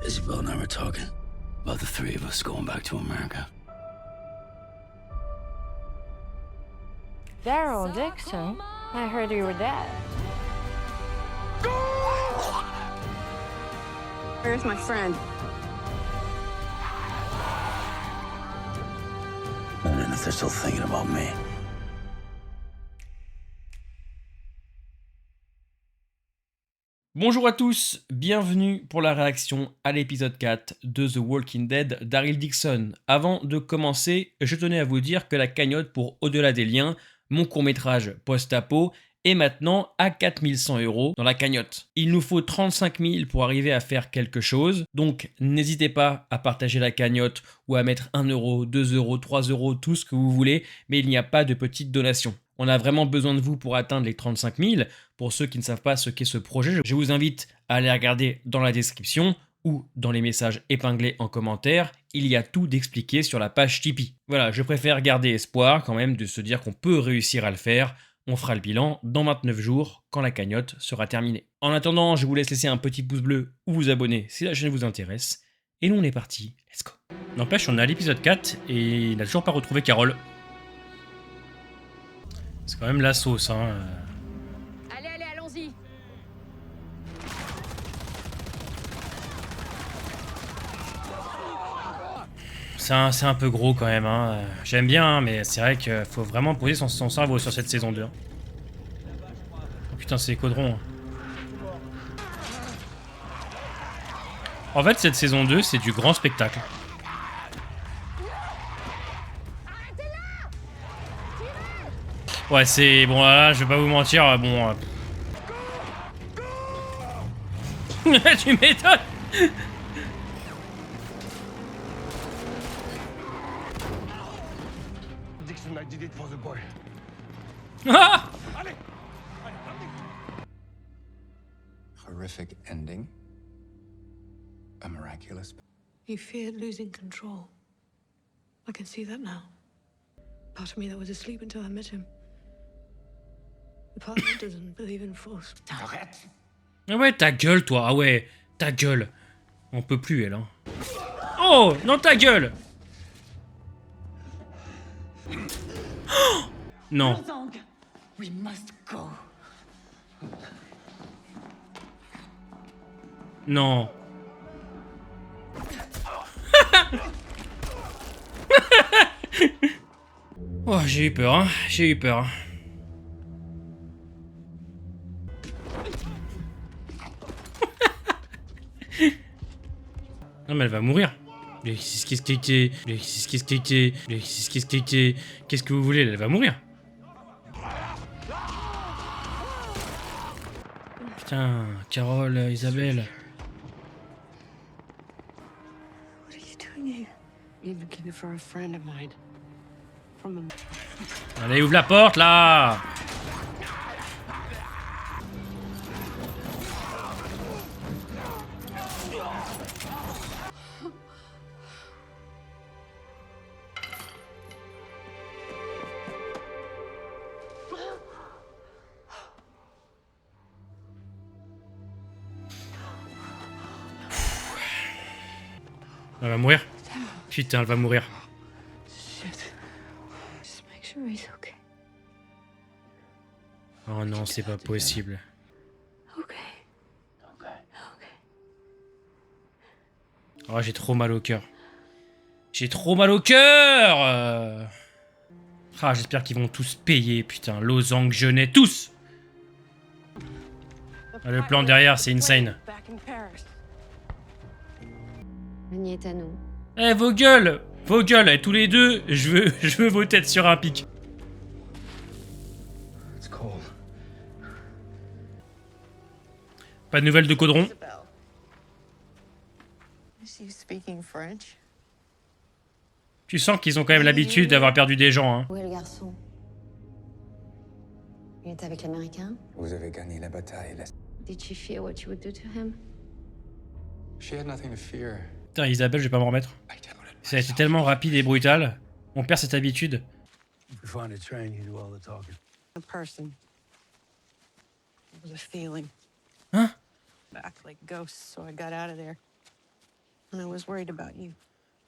Isabel and I were talking about the three of us going back to America. Daryl Dixon? I heard you were dead. Where's my friend? Wondering if they're still thinking about me. Bonjour à tous, bienvenue pour la réaction à l'épisode 4 de The Walking Dead Daryl Dixon. Avant de commencer, je tenais à vous dire que la cagnotte pour Au-delà des liens, mon court-métrage post-apo, est maintenant à 4100 € dans la cagnotte. Il nous faut 35 000 pour arriver à faire quelque chose, donc n'hésitez pas à partager la cagnotte ou à mettre 1 €, 2 €, 3 €, tout ce que vous voulez, mais il n'y a pas de petite donation. On a vraiment besoin de vous pour atteindre les 35 000. Pour ceux qui ne savent pas ce qu'est ce projet, je vous invite à aller regarder dans la description ou dans les messages épinglés en commentaire. Il y a tout d'expliqué sur la page Tipeee. Voilà, je préfère garder espoir quand même de se dire qu'on peut réussir à le faire. On fera le bilan dans 29 jours quand la cagnotte sera terminée. En attendant, je vous laisse laisser un petit pouce bleu ou vous abonner si la chaîne vous intéresse. Et nous on est parti, let's go. N'empêche, on est à l'épisode 4 et il n'a toujours pas retrouvé Carole. C'est quand même la sauce, hein. Allez, allons-y. C'est un peu gros quand même, hein. J'aime bien, hein, mais c'est vrai qu'il faut vraiment poser son cerveau sur cette saison 2. Hein. Oh putain, c'est les caudrons. Hein. En fait, cette saison 2, c'est du grand spectacle. Ouais, c'est... Bon, là, je vais pas vous mentir, bon... Tu m'étonnes. Dixon, I did it for the boy. Ah! Horrific ending. A miraculous. He feared losing control. I can see that now. Part of me that was asleep until I met him. The part that doesn't believe in force. Arrête! Ah ouais, ta gueule, toi. Ah ouais, ta gueule. On peut plus, elle, hein. Oh, non, ta gueule. Oh non. We must go. Non. Oh, j'ai eu peur, hein. J'ai eu peur. Non mais elle va mourir. Qu'est-ce que vous voulez, elle va mourir. Putain, Carole, Isabelle. What are you doing here? You're looking for a friend of mine. From a... Allez, ouvre la porte là. Elle va mourir. Putain, elle va mourir. Just make sure he's okay. Oh non, c'est pas possible. Okay. Oh, j'ai trop mal au cœur. J'ai trop mal au cœur. Ah, j'espère qu'ils vont tous payer, putain. Losange, Genet, tous. Ah, le plan derrière, c'est insane. Back in Paris. Le nid est à nous. Eh, vos gueules, tous les deux, je veux vos têtes sur un pic. It's cold. Pas de nouvelles de Caudron. Isabel. Is she speaking French? Tu sens qu'ils ont quand même l'habitude d'avoir perdu des gens, hein. Où est le garçon? Il est avec l'Américain? Vous avez gagné la bataille. Did she fear what you would do to him? She had nothing to fear. Putain, Isabelle, je vais pas m'en remettre. I doubted Ça a été tellement rapide et brutal. On perd cette habitude. If we find a train, you do all the talking. A person. It was a feeling. Hein? Back like ghosts, so I got out of there. and I was worried about you.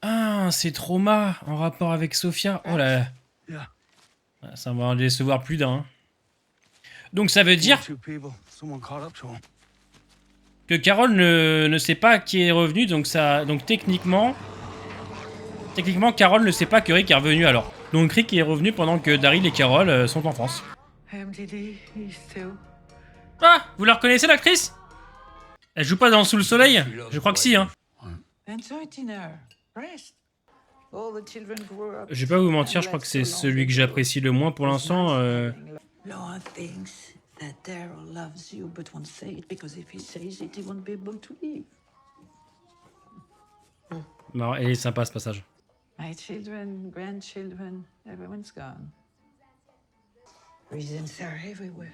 Ah, c'est trauma en rapport avec Sophia. Oh là là. Yeah. Ah, ça va en décevoir plus d'un. Hein. Donc ça veut dire Two people. Someone caught up to him. que Carol ne sait pas qui est revenu, donc techniquement, Carol ne sait pas que Rick est revenu alors. Donc Rick est revenu pendant que Daryl et Carol sont en France. MDD, he's too. Ah, vous la reconnaissez l'actrice? Elle joue pas dans Sous le Soleil? Je crois que si, hein. Enjoy dinner. Rest. All the children grew up. Je vais pas vous mentir, je crois que c'est celui que j'apprécie le moins pour l'instant. Laura thinks that Daryl loves you but won't say it because if he says it, he won't be able to leave. Non, elle est sympa ce passage. My children, grandchildren, everyone's gone. Reasons are everywhere.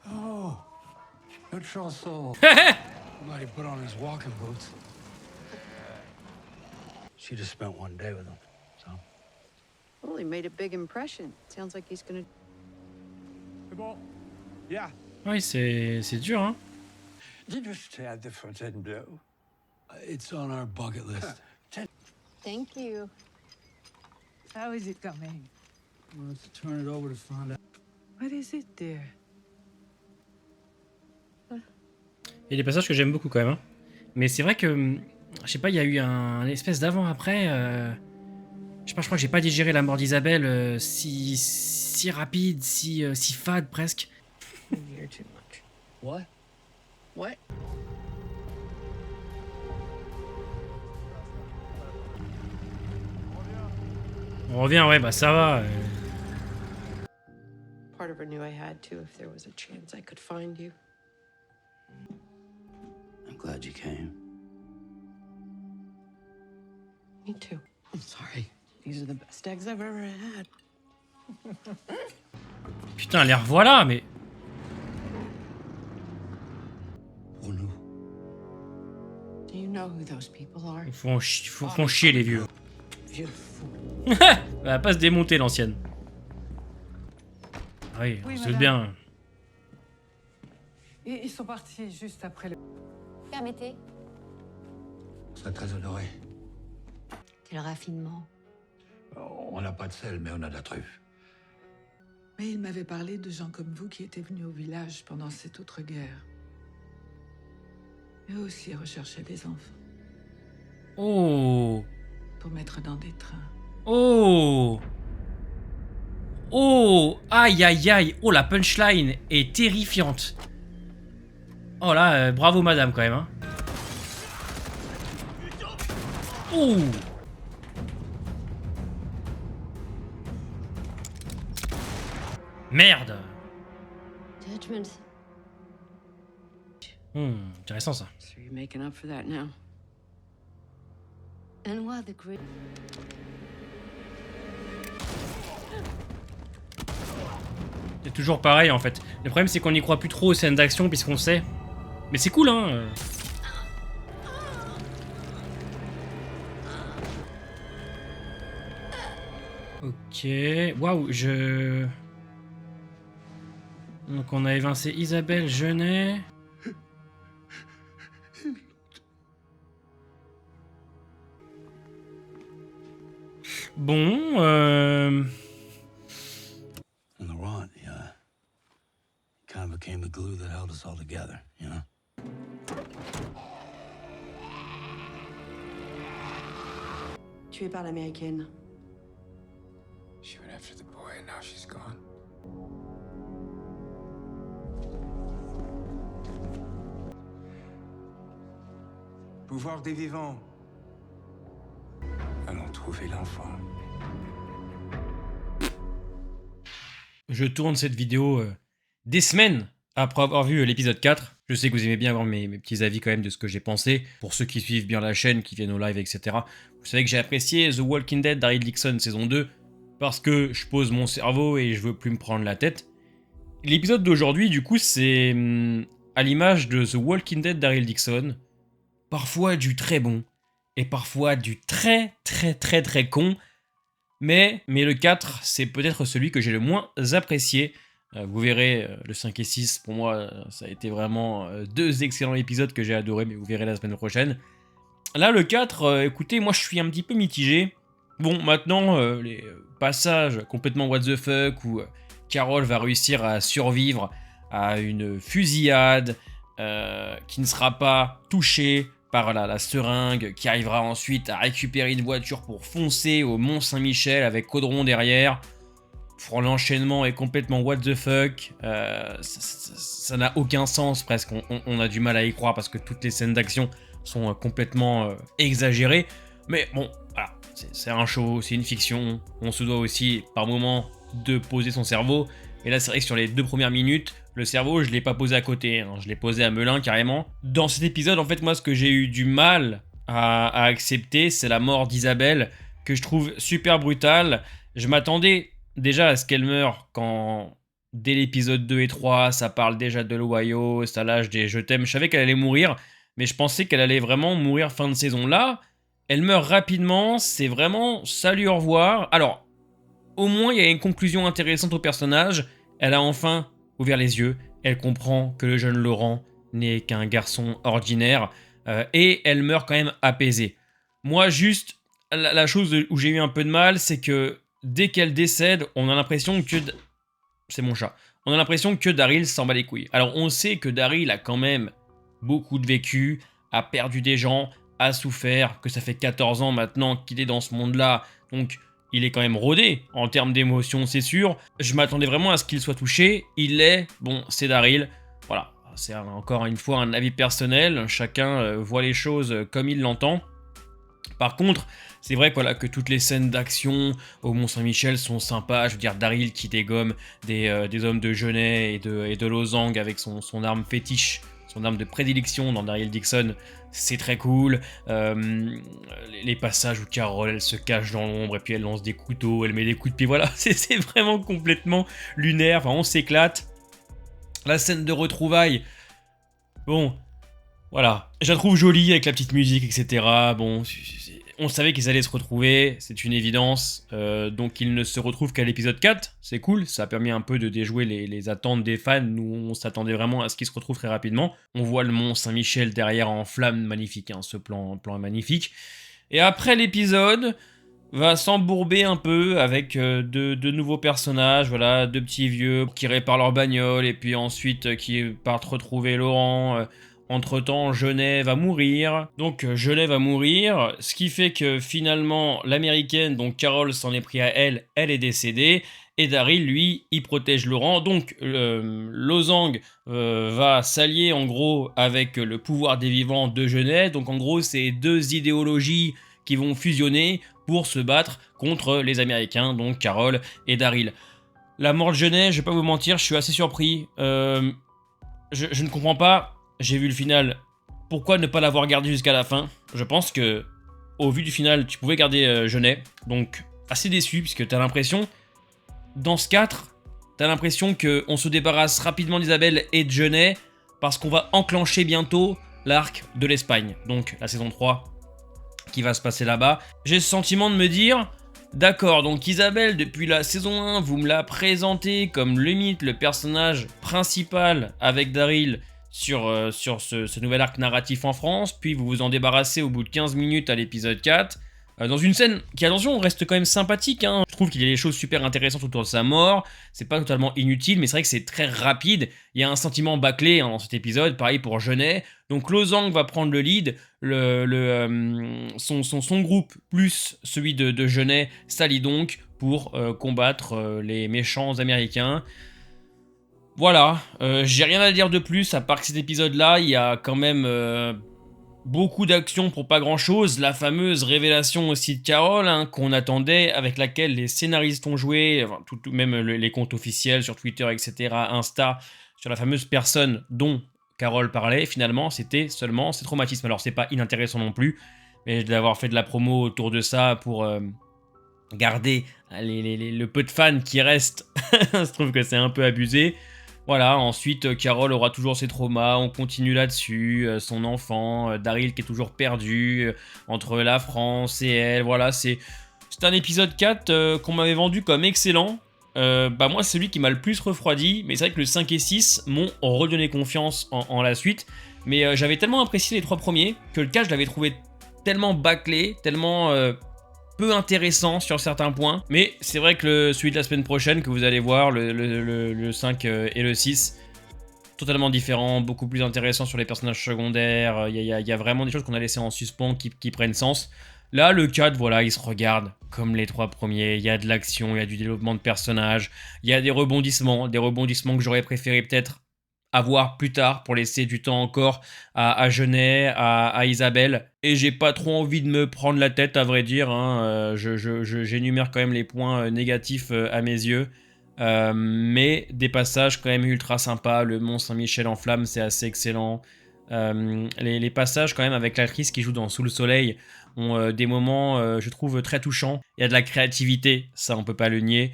Oh, no trousseau. Somebody put on his walking boots. She just spent one day with him, so. Well, he made a big impression. Sounds like he's gonna. Hey, Bob. Yeah. Oui, c'est dur, hein. Did you stay at the Fontainebleau? It's on our bucket list. Thank you. How is it coming? Let's turn it over to find out. What is it, dear? Il y a des passages que j'aime beaucoup quand même. Hein. Mais c'est vrai que, je sais pas, il y a eu un espèce d'avant-après. Je sais pas, je crois que j'ai pas digéré la mort d'Isabelle si rapide, si fade presque. You're too much. What? What? On revient, ouais, bah ça va. Part of her knew I had to if there was a chance I could find you. I'm glad you came. Me too. I'm sorry. These are the best eggs I've ever had. Putain, les revoilà, mais. Pour nous. Do you know who those people are? Ils font chier les vieux. You fool. Elle va pas se démonter l'ancienne. Ah oui, on Oui, se doute madame. bien. Ils sont partis juste après le... Permettez. C'est très honoré. Quel raffinement. On n'a pas de sel, mais on a de la truffe. Mais il m'avait parlé de gens comme vous qui étaient venus au village pendant cette autre guerre. Eux aussi recherchaient des enfants Oh. pour mettre dans des trains. Oh. Oh. Aïe aïe aïe. Oh, la punchline est terrifiante. Oh là, bravo madame quand même. Hein. Oh. Merde. Judgment. Intéressant ça. So you're making up for that now? And what the great. C'est toujours pareil en fait. Le problème c'est qu'on n'y croit plus trop aux scènes d'action puisqu'on sait. Mais c'est cool hein. Ok. Waouh, Donc on a évincé Isabelle Genet. Bon, On the run, yeah. Kind of became the glue that held us all together, you know? Tuée par l'américaine. She went after the boy and now she's gone. Pouvoir des vivants. Allons trouver l'enfant. je tourne cette vidéo des semaines après avoir vu l'épisode 4. Je sais que vous aimez bien avoir mes petits avis quand même de ce que j'ai pensé. Pour ceux qui suivent bien la chaîne, qui viennent au live, etc. Vous savez que j'ai apprécié The Walking Dead Daryl Dixon saison 2 parce que je pose mon cerveau et je veux plus me prendre la tête. L'épisode d'aujourd'hui, du coup, c'est à l'image de The Walking Dead Daryl Dixon. Parfois du très bon et parfois du très con. Mais le 4, c'est peut-être celui que j'ai le moins apprécié. Vous verrez, le 5 et 6, pour moi, ça a été vraiment deux excellents épisodes que j'ai adorés, mais vous verrez la semaine prochaine. Là, le 4, écoutez, moi je suis un petit peu mitigé. Bon, maintenant, les passages complètement what the fuck où Carol va réussir à survivre à une fusillade qui ne sera pas touchée par la seringue, qui arrivera ensuite à récupérer une voiture pour foncer au Mont-Saint-Michel avec Caudron derrière. L'enchaînement est complètement what the fuck. Ça n'a aucun sens presque. On a du mal à y croire parce que toutes les scènes d'action sont complètement exagérées. Mais bon, voilà, c'est un show, c'est une fiction. On se doit aussi par moment de poser son cerveau. Et là, c'est vrai que sur les 2 premières minutes, le cerveau, je ne l'ai pas posé à côté. Hein. Je l'ai posé à Melun carrément. Dans cet épisode, en fait, moi, ce que j'ai eu du mal à accepter, c'est la mort d'Isabelle, que je trouve super brutale. Je m'attendais déjà à ce qu'elle meure quand, dès l'épisode 2 et 3, ça parle déjà de l'Ohio, ça lâche des je t'aime. Je savais qu'elle allait mourir, mais je pensais qu'elle allait vraiment mourir fin de saison. Là, elle meurt rapidement, c'est vraiment salut, au revoir. Alors, au moins, il y a une conclusion intéressante au personnage. Elle a enfin ouvert les yeux, elle comprend que le jeune Laurent n'est qu'un garçon ordinaire, et elle meurt quand même apaisée. Moi, juste, la chose où j'ai eu un peu de mal, c'est que dès qu'elle décède, on a l'impression que... C'est mon chat. On a l'impression que Daryl s'en bat les couilles. Alors, on sait que Daryl a quand même beaucoup de vécu, a perdu des gens, a souffert, que ça fait 14 ans maintenant qu'il est dans ce monde-là, donc il est quand même rodé en termes d'émotions, c'est sûr. Je m'attendais vraiment à ce qu'il soit touché. Il l'est. Bon, c'est Daryl. Voilà, c'est encore une fois un avis personnel. Chacun voit les choses comme il l'entend. Par contre, c'est vrai voilà, que toutes les scènes d'action au Mont-Saint-Michel sont sympas. Je veux dire, Daryl qui dégomme des hommes de Genêt et de losange avec son arme fétiche, son arme de prédilection dans Daryl Dixon, c'est très cool. Les passages où Carol, elle se cache dans l'ombre et puis elle lance des couteaux, elle met des coups de pied, voilà, c'est vraiment complètement lunaire, enfin on s'éclate. La scène de retrouvailles, bon, voilà, je la trouve jolie avec la petite musique, etc. Bon, on savait qu'ils allaient se retrouver, c'est une évidence, donc ils ne se retrouvent qu'à l'épisode 4, c'est cool, ça a permis un peu de déjouer les attentes des fans, nous on s'attendait vraiment à ce qu'ils se retrouvent très rapidement. On voit le Mont Saint-Michel derrière en flammes, magnifique, hein, ce plan est magnifique. Et après l'épisode, va s'embourber un peu avec de nouveaux personnages, voilà, 2 petits vieux qui réparent leur bagnole, et puis ensuite qui partent retrouver Laurent. Entre-temps, Genêt va mourir. Donc, Genêt va mourir, ce qui fait que finalement, l'américaine, donc Carol s'en est pris à elle est décédée. Et Daryl, lui, il protège Laurent. Donc, Losange va s'allier en gros avec le pouvoir des vivants de Genêt. Donc, en gros, c'est 2 idéologies qui vont fusionner pour se battre contre les Américains, donc Carol et Daryl. La mort de Genêt, je vais pas vous mentir, je suis assez surpris. Je ne comprends pas. J'ai vu le final, pourquoi ne pas l'avoir gardé jusqu'à la fin? Je pense que, au vu du final, tu pouvais garder Genêt, donc assez déçu, puisque t'as l'impression, dans ce 4, t'as l'impression qu'on se débarrasse rapidement d'Isabelle et de Genêt, parce qu'on va enclencher bientôt l'arc de l'Espagne, donc la saison 3, qui va se passer là-bas. J'ai ce sentiment de me dire, d'accord, donc Isabelle, depuis la saison 1, vous me la présentez comme le mythe, le personnage principal avec Daryl, sur ce nouvel arc narratif en France, puis vous vous en débarrassez au bout de 15 minutes à l'épisode 4, dans une scène qui, attention, reste quand même sympathique, hein. Je trouve qu'il y a des choses super intéressantes autour de sa mort, c'est pas totalement inutile, mais c'est vrai que c'est très rapide, il y a un sentiment bâclé hein, dans cet épisode, pareil pour Genêt, donc Losange va prendre le lead, son groupe plus celui de Genêt s'allie donc pour combattre les méchants américains. Voilà, j'ai rien à dire de plus, à part que cet épisode-là, il y a quand même beaucoup d'action pour pas grand-chose. La fameuse révélation aussi de Carol, hein, qu'on attendait, avec laquelle les scénaristes ont joué, enfin, même les comptes officiels sur Twitter, etc., Insta, sur la fameuse personne dont Carol parlait, finalement, c'était seulement ses traumatismes. Alors, c'est pas inintéressant non plus, mais d'avoir fait de la promo autour de ça pour garder le peu de fans qui restent, je trouve que c'est un peu abusé. Voilà, ensuite, Carol aura toujours ses traumas, on continue là-dessus, son enfant, Daryl qui est toujours perdu, entre la France et elle, voilà, c'est un épisode 4 qu'on m'avait vendu comme excellent. Moi, c'est celui qui m'a le plus refroidi, mais c'est vrai que le 5 et 6 m'ont redonné confiance en la suite, mais j'avais tellement apprécié les 3 premiers, que le 4, je l'avais trouvé tellement bâclé, tellement peu intéressant sur certains points. Mais c'est vrai que celui de la semaine prochaine, que vous allez voir, le 5 et le 6, totalement différent, beaucoup plus intéressant sur les personnages secondaires. Il y a vraiment des choses qu'on a laissées en suspens qui prennent sens. Là, le 4, voilà, il se regarde comme les 3 premiers. Il y a de l'action, il y a du développement de personnages, il y a des rebondissements que j'aurais préféré peut-être avoir plus tard pour laisser du temps encore à Genet, à Isabelle. Et j'ai pas trop envie de me prendre la tête, à vrai dire. Hein. J'énumère quand même les points négatifs à mes yeux. Mais des passages quand même ultra sympas. Le Mont Saint-Michel en flammes, c'est assez excellent. Les passages quand même avec l'actrice qui joue dans Sous le soleil ont des moments, je trouve, très touchants. Il y a de la créativité, ça on peut pas le nier.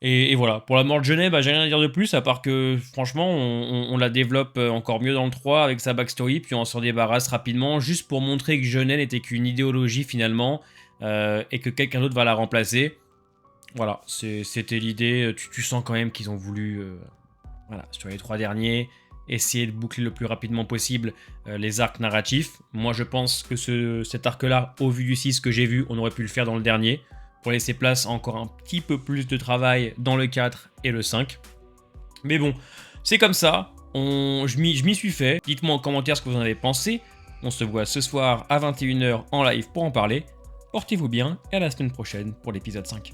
Et voilà, pour la mort de Genet, j'ai rien à dire de plus, à part que franchement, on la développe encore mieux dans le 3 avec sa backstory, puis on s'en débarrasse rapidement, juste pour montrer que Genet n'était qu'une idéologie finalement, et que quelqu'un d'autre va la remplacer. Voilà, c'était l'idée. Tu sens quand même qu'ils ont voulu, voilà, sur les 3 derniers, essayer de boucler le plus rapidement possible les arcs narratifs. Moi, je pense que cet arc-là, au vu du 6 que j'ai vu, on aurait pu le faire dans le dernier, pour laisser place à encore un petit peu plus de travail dans le 4 et le 5. Mais bon, c'est comme ça, je m'y suis fait. Dites-moi en commentaire ce que vous en avez pensé. On se voit ce soir à 21 h en live pour en parler. Portez-vous bien et à la semaine prochaine pour l'épisode 5.